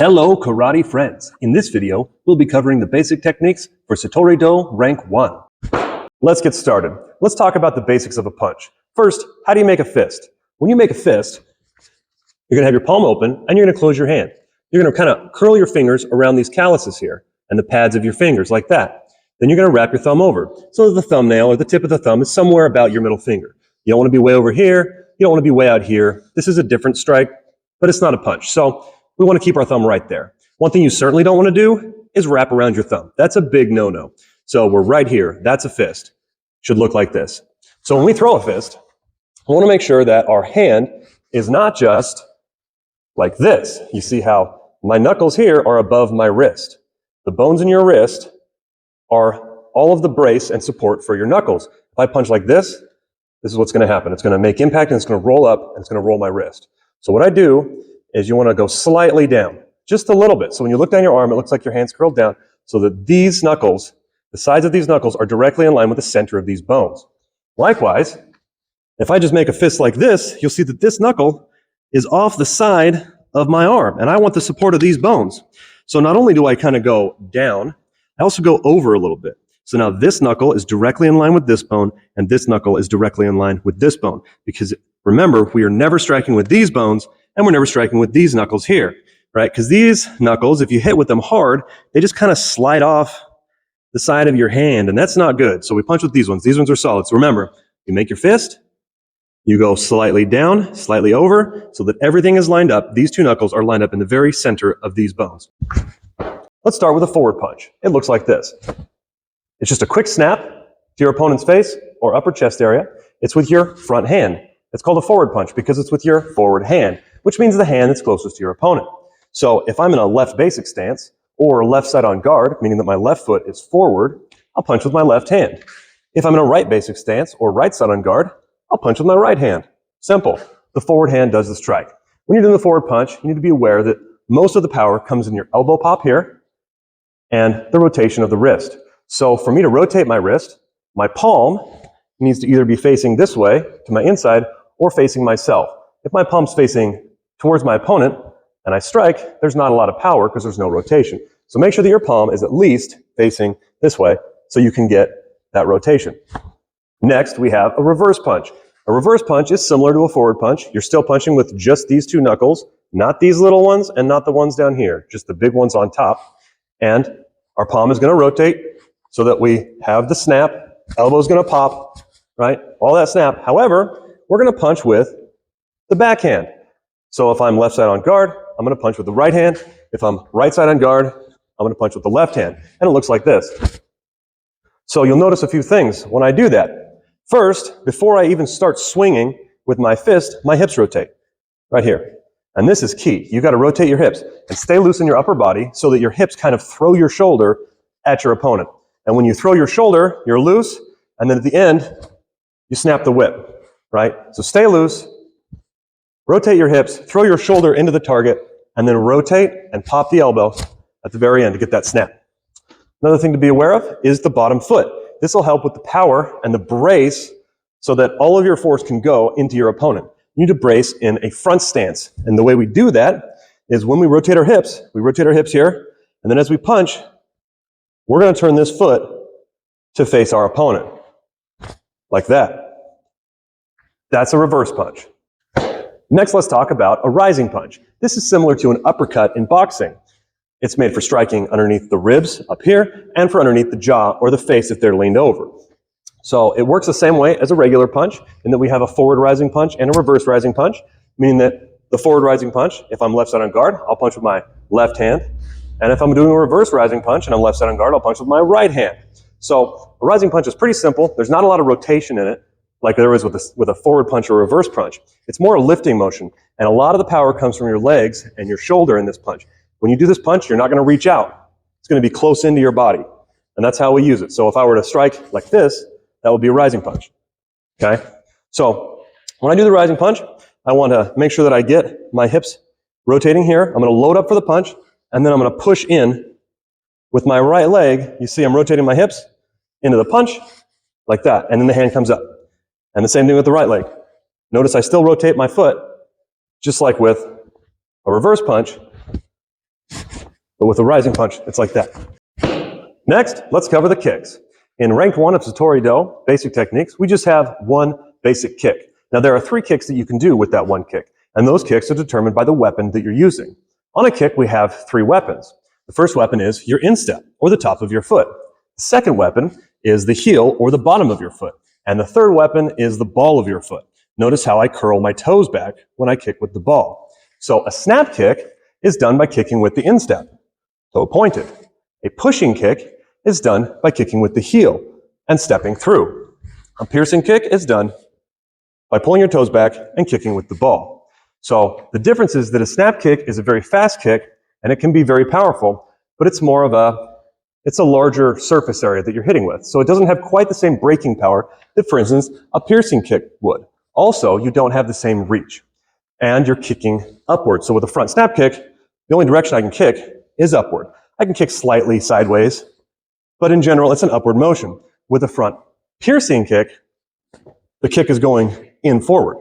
Hello karate friends! In this video, we'll be covering the basic techniques for Satori-Do Rank 1. Let's get started. Let's talk about the basics of a punch. First, how do you make a fist? When you make a fist, you're going to have your palm open and you're going to close your hand. You're going to kind of curl your fingers around these calluses here and the pads of your fingers like that. Then you're going to wrap your thumb over so that the thumbnail or the tip of the thumb is somewhere about your middle finger. You don't want to be way over here. You don't want to be way out here. This is a different strike, but it's not a punch. So we want to keep our thumb right there. One thing you certainly don't want to do is wrap around your thumb. That's a big no-no. So we're right here. That's a fist. Should look like this. So when we throw a fist, we want to make sure that our hand is not just like this. You see how my knuckles here are above my wrist. The bones in your wrist are all of the brace and support for your knuckles. If I punch like this is what's going to happen. It's going to make impact and it's going to roll up and it's going to roll my wrist. So what I do is you want to go slightly down, just a little bit. So when you look down your arm, it looks like your hand's curled down so that these knuckles, the sides of these knuckles are directly in line with the center of these bones. Likewise, if I just make a fist like this, you'll see that this knuckle is off the side of my arm, and I want the support of these bones. So not only do I kind of go down, I also go over a little bit. So now this knuckle is directly in line with this bone, and this knuckle is directly in line with this bone. Because remember, we are never striking with these bones, and we're never striking with these knuckles here, right? Because these knuckles, if you hit with them hard, they just kind of slide off the side of your hand, and that's not good. So we punch with these ones. These ones are solid. So remember, you make your fist, you go slightly down, slightly over, so that everything is lined up. These two knuckles are lined up in the very center of these bones. Let's start with a forward punch. It looks like this. It's just a quick snap to your opponent's face or upper chest area. It's with your front hand. It's called a forward punch because it's with your forward hand, which means the hand that's closest to your opponent. So if I'm in a left basic stance or left side on guard, meaning that my left foot is forward, I'll punch with my left hand. If I'm in a right basic stance or right side on guard, I'll punch with my right hand. Simple. The forward hand does the strike. When you're doing the forward punch, you need to be aware that most of the power comes in your elbow pop here and the rotation of the wrist. So for me to rotate my wrist, my palm needs to either be facing this way to my inside or facing myself. If my palm's facing towards my opponent and I strike, there's not a lot of power because there's no rotation. So make sure that your palm is at least facing this way so you can get that rotation. Next, we have a reverse punch. A reverse punch is similar to a forward punch. You're still punching with just these two knuckles, not these little ones and not the ones down here, just the big ones on top. And our palm is going to rotate so that we have the snap, elbow's going to pop, right? All that snap. However, we're going to punch with the backhand. So if I'm left side on guard, I'm going to punch with the right hand. If I'm right side on guard, I'm going to punch with the left hand. And it looks like this. So you'll notice a few things when I do that. First, before I even start swinging with my fist, my hips rotate right here. And this is key. You've got to rotate your hips and stay loose in your upper body so that your hips kind of throw your shoulder at your opponent. And when you throw your shoulder, you're loose. And then at the end, you snap the whip, right? So stay loose, rotate your hips, throw your shoulder into the target, and then rotate and pop the elbow at the very end to get that snap. Another thing to be aware of is the bottom foot. This will help with the power and the brace so that all of your force can go into your opponent. You need to brace in a front stance. And the way we do that is when we rotate our hips here, and then as we punch, we're going to turn this foot to face our opponent, like that. That's a reverse punch. Next, let's talk about a rising punch. This is similar to an uppercut in boxing. It's made for striking underneath the ribs up here and for underneath the jaw or the face if they're leaned over. So it works the same way as a regular punch in that we have a forward rising punch and a reverse rising punch, meaning that the forward rising punch, if I'm left side on guard, I'll punch with my left hand. And if I'm doing a reverse rising punch and I'm left side on guard, I'll punch with my right hand. So a rising punch is pretty simple. There's not a lot of rotation in it like there is with a forward punch or reverse punch. It's more a lifting motion. And a lot of the power comes from your legs and your shoulder in this punch. When you do this punch, you're not going to reach out. It's going to be close into your body. And that's how we use it. So if I were to strike like this, that would be a rising punch. Okay? So when I do the rising punch, I want to make sure that I get my hips rotating here. I'm going to load up for the punch, and then I'm going to push in with my right leg. You see I'm rotating my hips into the punch like that, and then the hand comes up. And the same thing with the right leg. Notice I still rotate my foot just like with a reverse punch. But with a rising punch, it's like that. Next, let's cover the kicks. In rank 1 of Satori-Do, basic techniques, we just have one basic kick. Now there are 3 kicks that you can do with that one kick, and those kicks are determined by the weapon that you're using. On a kick, we have 3 weapons. The first weapon is your instep, or the top of your foot. The second weapon is the heel, or the bottom of your foot. And the third weapon is the ball of your foot. Notice how I curl my toes back when I kick with the ball. So a snap kick is done by kicking with the instep, toe pointed. A pushing kick is done by kicking with the heel and stepping through. A piercing kick is done by pulling your toes back and kicking with the ball. So the difference is that a snap kick is a very fast kick and it can be very powerful, but it's more of it's a larger surface area that you're hitting with. So it doesn't have quite the same braking power that, for instance, a piercing kick would. Also, you don't have the same reach and you're kicking upward. So with a front snap kick, the only direction I can kick is upward. I can kick slightly sideways, but in general, it's an upward motion. With a front piercing kick, the kick is going in forward,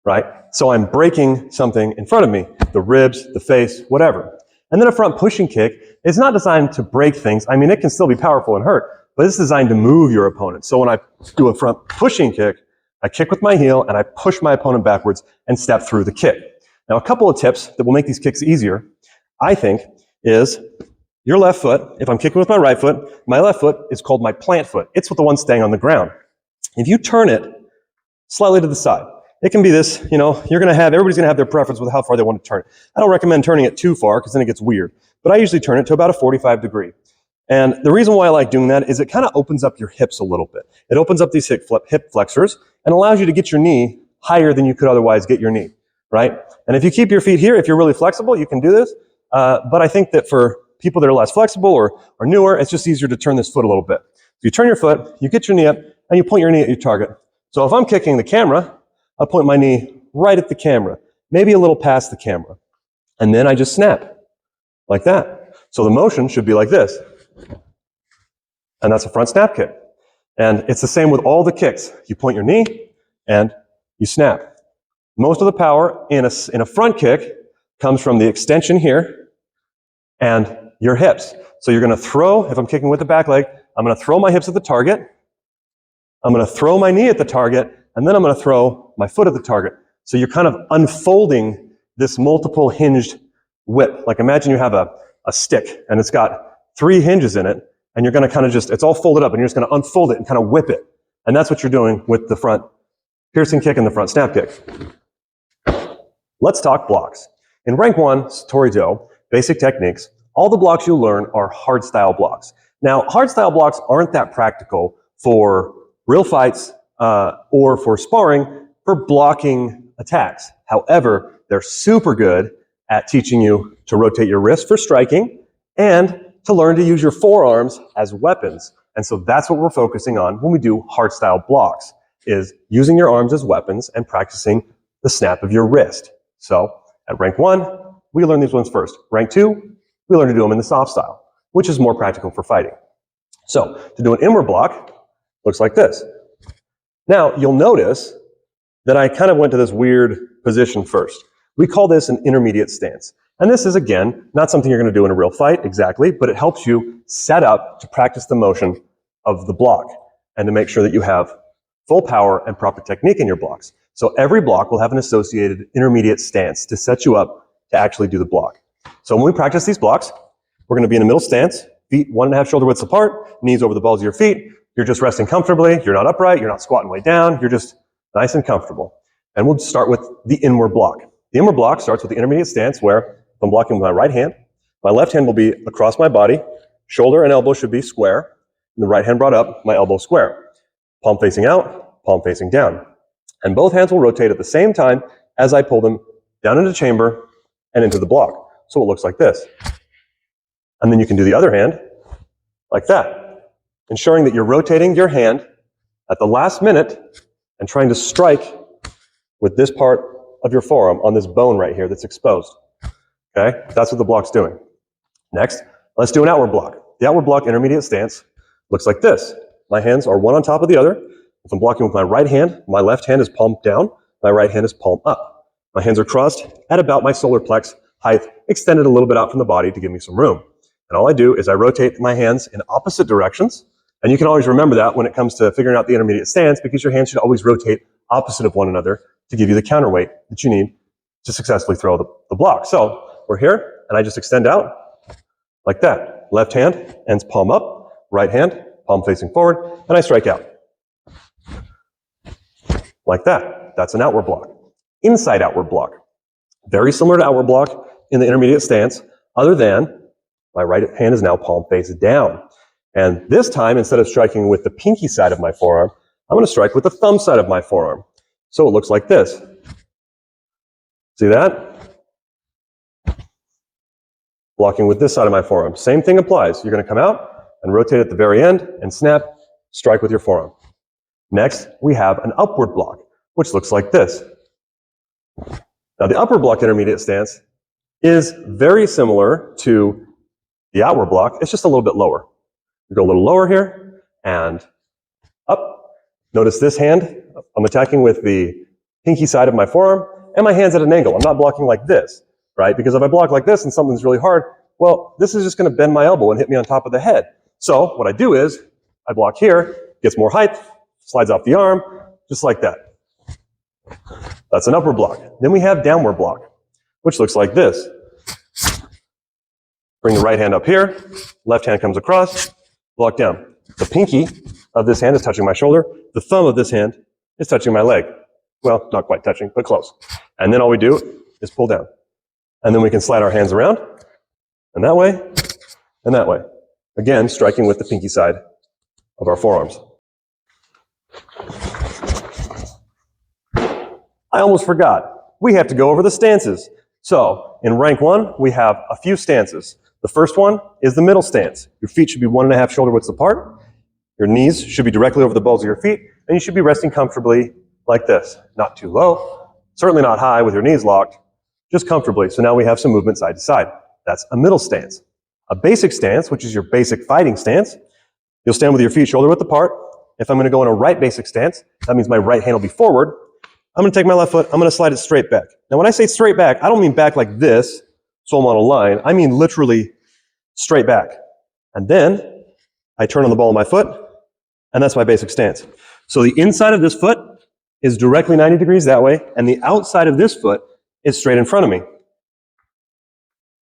right? So I'm breaking something in front of me, the ribs, the face, whatever. And then a front pushing kick is not designed to break things. I mean, it can still be powerful and hurt, but it's designed to move your opponent. So when I do a front pushing kick, I kick with my heel and I push my opponent backwards and step through the kick. Now, a couple of tips that will make these kicks easier, I think, is your left foot. If I'm kicking with my right foot, my left foot is called my plant foot. It's the one staying on the ground. If you turn it slightly to the side, it can be this, everybody's gonna have their preference with how far they want to turn it. I don't recommend turning it too far because then it gets weird, but I usually turn it to about a 45 degree. And the reason why I like doing that is it kind of opens up your hips a little bit. It opens up these hip flexors and allows you to get your knee higher than you could otherwise get your knee, right? And if you keep your feet here, if you're really flexible, you can do this. But I think that for people that are less flexible or newer, it's just easier to turn this foot a little bit. So you turn your foot, you get your knee up, and you point your knee at your target. So if I'm kicking the camera, I'll point my knee right at the camera, maybe a little past the camera. And then I just snap, like that. So the motion should be like this. And that's a front snap kick. And it's the same with all the kicks. You point your knee, and you snap. Most of the power in a front kick comes from the extension here and your hips. So you're going to throw, if I'm kicking with the back leg, I'm going to throw my hips at the target. I'm going to throw my knee at the target, and then I'm going to throw my foot at the target. So you're kind of unfolding this multiple hinged whip. Like imagine you have a stick, and it's got 3 hinges in it, and you're going to kind of it's all folded up, and you're just going to unfold it and kind of whip it. And that's what you're doing with the front piercing kick and the front snap kick. Let's talk blocks. In rank 1, Satori-Do, basic techniques, all the blocks you'll learn are hardstyle blocks. Now, hardstyle blocks aren't that practical for real fights or for sparring for blocking attacks. However, they're super good at teaching you to rotate your wrist for striking and to learn to use your forearms as weapons. And so that's what we're focusing on when we do hardstyle blocks, is using your arms as weapons and practicing the snap of your wrist. So at rank 1, we learn these ones first. Rank 2, we learn to do them in the soft style, which is more practical for fighting. So to do an inward block, looks like this. Now you'll notice that I kind of went to this weird position first. We call this an intermediate stance. And this is, again, not something you're going to do in a real fight exactly, but it helps you set up to practice the motion of the block and to make sure that you have full power and proper technique in your blocks. So every block will have an associated intermediate stance to set you up to actually do the block. So when we practice these blocks, we're going to be in a middle stance, feet 1.5 shoulder widths apart, knees over the balls of your feet. You're just resting comfortably. You're not upright. You're not squatting way down. You're just nice and comfortable. And we'll start with the inward block. The inward block starts with the intermediate stance where if I'm blocking with my right hand, my left hand will be across my body, shoulder and elbow should be square, and the right hand brought up, my elbow square. Palm facing out, palm facing down. And both hands will rotate at the same time as I pull them down into chamber and into the block. So it looks like this. And then you can do the other hand like that, ensuring that you're rotating your hand at the last minute and trying to strike with this part of your forearm on this bone right here that's exposed. Okay, that's what the block's doing. Next, let's do an outward block. The outward block intermediate stance looks like this. My hands are one on top of the other. If I'm blocking with my right hand, my left hand is palm down, my right hand is palm up. My hands are crossed at about my solar plex, height extended a little bit out from the body to give me some room. And all I do is I rotate my hands in opposite directions. And you can always remember that when it comes to figuring out the intermediate stance, because your hands should always rotate opposite of one another to give you the counterweight that you need to successfully throw the block. So we're here, and I just extend out like that. Left hand ends palm up, right hand palm facing forward, and I strike out. Like that. That's an outward block. Inside outward block. Very similar to outward block in the intermediate stance, other than my right hand is now palm face down. And this time, instead of striking with the pinky side of my forearm, I'm going to strike with the thumb side of my forearm. So it looks like this. See that? Blocking with this side of my forearm. Same thing applies. You're going to come out and rotate at the very end and snap, strike with your forearm. Next, we have an upward block, which looks like this. Now, the upward block intermediate stance is very similar to the outward block. It's just a little bit lower. You go a little lower here and up. Notice this hand, I'm attacking with the pinky side of my forearm, and my hand's at an angle. I'm not blocking like this, right? Because if I block like this and something's really hard, well, this is just going to bend my elbow and hit me on top of the head. So what I do is I block here, gets more height, slides off the arm, just like that. That's an upward block. Then we have downward block, which looks like this. Bring the right hand up here, left hand comes across, block down. The pinky of this hand is touching my shoulder. The thumb of this hand is touching my leg. Well, not quite touching, but close. And then all we do is pull down. And then we can slide our hands around, and that way, and that way. Again, striking with the pinky side of our forearms. I almost forgot. We have to go over the stances. So, in rank 1, we have a few stances. The first one is the middle stance. Your feet should be 1.5 shoulder widths apart. Your knees should be directly over the balls of your feet, and you should be resting comfortably like this. Not too low, certainly not high with your knees locked, just comfortably. So now we have some movement side to side. That's a middle stance. A basic stance, which is your basic fighting stance, you'll stand with your feet shoulder width apart. If I'm going to go in a right basic stance, that means my right hand will be forward. I'm going to take my left foot, I'm going to slide it straight back. Now when I say straight back, I don't mean back like this, so I'm on a line. I mean literally straight back. And then I turn on the ball of my foot, and that's my basic stance. So the inside of this foot is directly 90 degrees that way, and the outside of this foot is straight in front of me.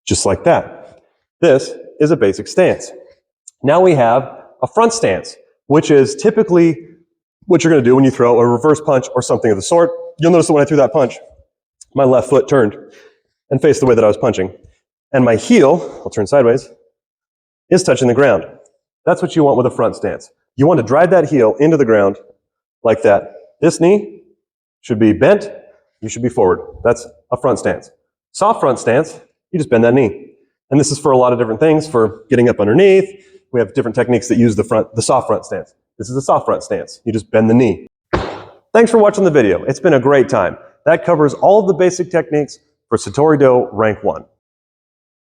Just like that. This is a basic stance. Now we have a front stance, which is typically what you're going to do when you throw a reverse punch or something of the sort. You'll notice that when I threw that punch, my left foot turned and faced the way that I was punching. And my heel, I'll turn sideways, is touching the ground. That's what you want with a front stance. You want to drive that heel into the ground like that. This knee should be bent, you should be forward. That's a front stance. Soft front stance, you just bend that knee. And this is for a lot of different things, for getting up underneath. We have different techniques that use the soft front stance. This is a soft front stance. You just bend the knee. Thanks for watching the video. It's been a great time. That covers all of the basic techniques for Satori-Do Rank 1.